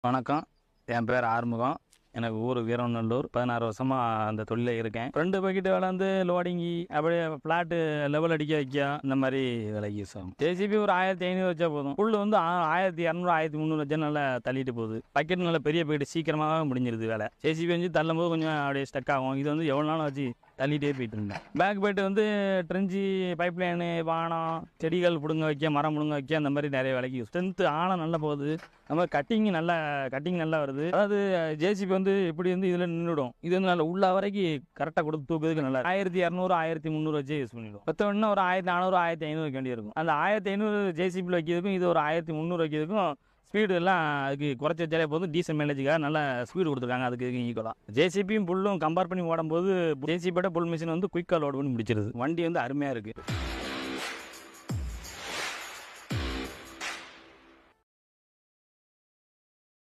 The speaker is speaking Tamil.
வணக்கம். என் பேர் ஆறுமுகம். எனக்கு ஊர் வீரநல்லூர். 16 வருஷமா அந்த தொழில இருக்கேன். 2 பக்கெட் வேலை வந்து லோடிங்கி, அப்படியே ஃப்ளாட்டு லெவல் அடிக்க வைக்க, இந்த மாதிரி வேலைக்கு யூஸ் ஆகும். ஜேசிபி ஒரு 1500 வச்சா போதும். புல் வந்து 1200 1300 வச்சா நல்லா தள்ளிட்டு போகுது. பக்கெட் நல்ல பெரிய பக்கெட் சீக்கிரமாக முடிஞ்சிருது வேலை. ஜேசிபி வந்து தள்ளும் போது கொஞ்சம் அப்படியே ஸ்டக் ஆகும். இது வந்து எவ்வளோ நாளும் வச்சு தள்ளிட்டே போயிட்டு இருந்தேன். பேக் போய்ட்டு வந்து ட்ரெஞ்சி, பைப் லைனு, வானம், செடிகள் பிடுங்க வைக்க, மரம் பிடுங்க வைக்க, அந்த மாதிரி நிறைய வேலைக்கு யூஸ். ஸ்ட்ரென்த்து ஆழம் நல்லா போகுது. நம்ம கட்டிங் நல்லா வருது. அதாவது ஜேசிபி வந்து எப்படி வந்து இதில் நின்றுடும். இது வந்து நல்லா உள்ள வரைக்கும் கரெக்டாக கொடுத்து தூக்குறதுக்கு நல்லா 1200 1300 வச்சு யூஸ் பண்ணிடும். மொத்தம்னா ஒரு 1400 1500 வைக்க வேண்டியிருக்கும். அந்த 1500 ஜேசிபியில் வைக்கிறதுக்கும் இது ஒரு 1300 வைக்கிறதுக்கும் ஸ்பீடு எல்லாம் அதுக்கு குறைச்சி வச்சாலே போதும். டீசல் மைலேஜுக்காக நல்ல ஸ்பீடு கொடுத்துருக்காங்க. அதுக்கு ஈக்குவலாக ஜேசிபியும் புல்லும் கம்பேர் பண்ணி ஓடும்போது ஜேசிபியோட புல் மிஷின் வந்து குயிக்காக லோட் பண்ணி முடிச்சிருது. வண்டி வந்து அருமையாக இருக்குது.